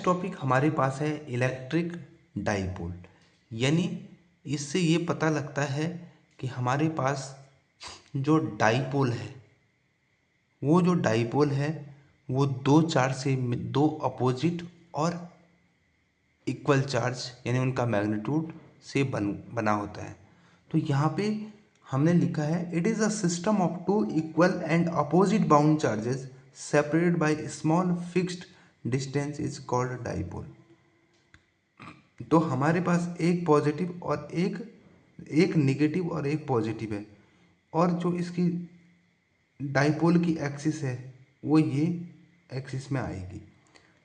Topic हमारे पास है electric dipole. यानी इससे ये पता लगता है कि हमारे पास जो डाइपोल है वो दो चार्ज से दो अपोजिट और इक्वल चार्ज यानी उनका मैग्नीट्यूड से बना होता है। तो यहाँ पे हमने लिखा है it is a system of two equal and opposite bound charges separated by small fixed distance is called dipole. तो हमारे पास एक पॉजिटिव और एक निगेटिव और एक पॉजिटिव है, और जो इसकी डाइपोल की एक्सिस है वो ये एक्सिस में आएगी,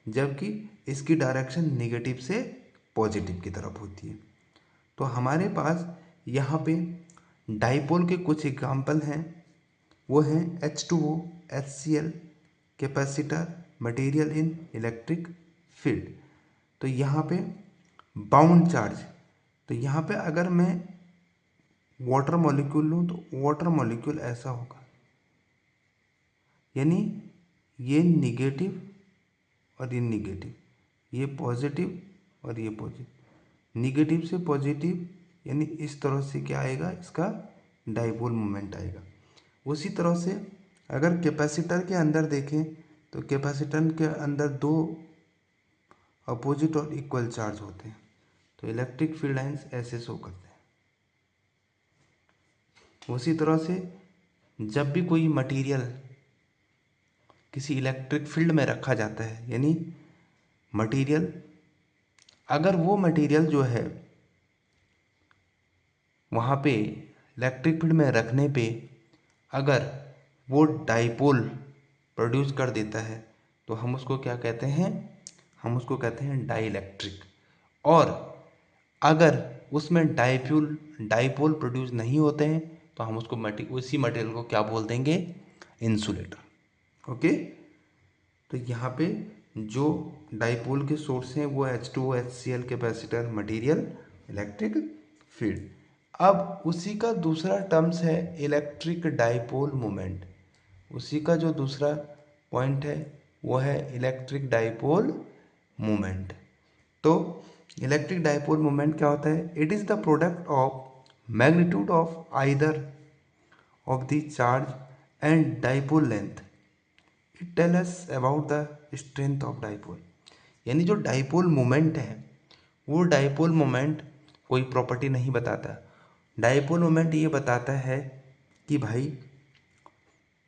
जबकि इसकी डायरेक्शन निगेटिव से पॉजिटिव की तरफ होती है। तो हमारे पास यहाँ पे डाइपोल के कुछ एग्जाम्पल हैं, वो हैं H2O, HCl, capacitor, material in electric field. तो यहाँ पे बाउंड चार्ज, तो यहाँ पे अगर मैं वाटर मॉलिक्यूल लूँ तो वाटर मॉलिक्यूल ऐसा होगा, यानी ये निगेटिव और ये निगेटिव, ये पॉजिटिव और ये पॉजिटिव, निगेटिव से पॉजिटिव, यानी इस तरह से क्या आएगा, इसका डाइपोल मोमेंट आएगा। उसी तरह से अगर कैपेसिटर के अंदर देखें तो कैपेसिटर के अंदर दो अपोजिट और इक्वल चार्ज होते हैं, तो इलेक्ट्रिक फील्ड लाइंस ऐसे शो करते हैं। उसी तरह से जब भी कोई मटेरियल किसी इलेक्ट्रिक फील्ड में रखा जाता है, यानी मटेरियल, अगर वो मटेरियल जो है वहाँ पे इलेक्ट्रिक फील्ड में रखने पे अगर वो डाइपोल प्रोड्यूस कर देता है तो हम उसको क्या कहते हैं, हम उसको कहते हैं डाइइलेक्ट्रिक। और अगर उसमें डाइपोल प्रोड्यूस नहीं होते हैं तो हम उसको उसी मटेरियल को क्या बोल देंगे, इंसुलेटर। ओके, तो यहाँ पे जो डाइपोल के सोर्स हैं वो H2O, HCl, capacitor, material, electric field. अब उसी का दूसरा टर्म्स है इलेक्ट्रिक डाइपोल मोमेंट। उसी का जो दूसरा पॉइंट है वो है इलेक्ट्रिक डाइपोल मोमेंट। तो इलेक्ट्रिक डाइपोल मोमेंट क्या होता है, it is the product of magnitude of either of the charge and dipole length. It tell us about the strength of dipole. यानी जो डाइपोल मोमेंट है वो डाइपोल मोमेंट कोई property नहीं बताता। डाइपोल मोमेंट ये बताता है कि भाई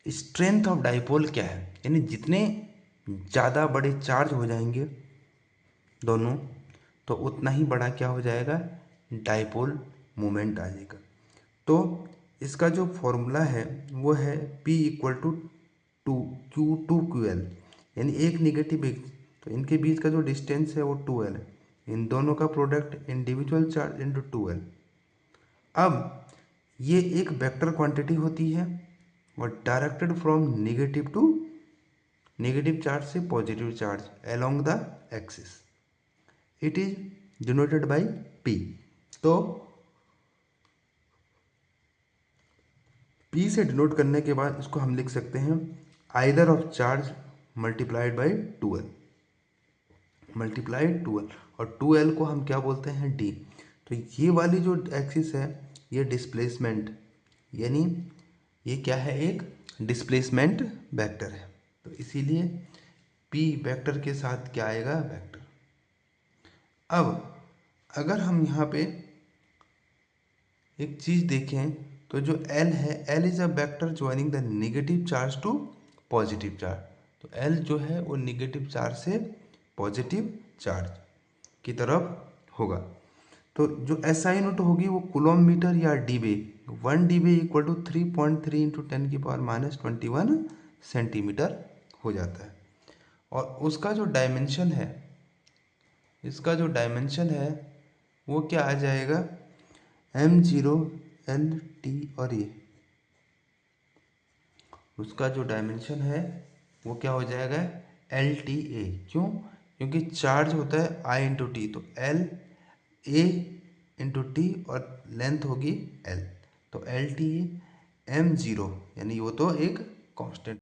स्ट्रेंथ ऑफ डाइपोल क्या है, यानी जितने ज़्यादा बड़े चार्ज हो जाएंगे दोनों तो उतना ही बड़ा क्या हो जाएगा, डाइपोल मोमेंट आ जाएगा। तो इसका जो फॉर्मूला है वो है P इक्वल टू Q2QL, यानी एक निगेटिव एक, तो इनके बीच का जो डिस्टेंस है वो 2L है, इन दोनों का product individual charge into 2L। अब ये एक वेक्टर क्वांटिटी होती है और डायरेक्टेड फ्रॉम नेगेटिव चार्ज से positive charge along the axis. It is denoted by P। तो P से डिनोट करने के बाद इसको हम लिख सकते हैं either of charge multiplied by 2L, multiplied 2L, और 2L को हम क्या बोलते हैं, D। तो ये वाली जो एक्सिस है ये डिस्प्लेसमेंट, यानी ये क्या है, एक डिस्प्लेसमेंट वेक्टर है। तो इसीलिए P वेक्टर के साथ क्या आएगा, वेक्टर। अब अगर हम यहाँ पे एक चीज़ देखें तो जो L है, L is a vector joining the negative charge to positive charge. तो L जो है वो नेगेटिव चार्ज से पॉजिटिव चार्ज की तरफ होगा। तो जो SI यूनिट होगी वो कूलम मीटर या dB, 1 dB equal to 3.3 into 10⁻21 centimetre हो जाता है। और उसका जो डायमेंशन है, इसका जो डायमेंशन है वो क्या आ जाएगा, M0 LT, और ये उसका जो डायमेंशन है वो क्या हो जाएगा, LTA। क्यों, क्योंकि चार्ज होता है I इंटू टी, तो LA इंटू टी और लेंथ होगी L, तो LTA M0, यानी वो तो एक कांस्टेंट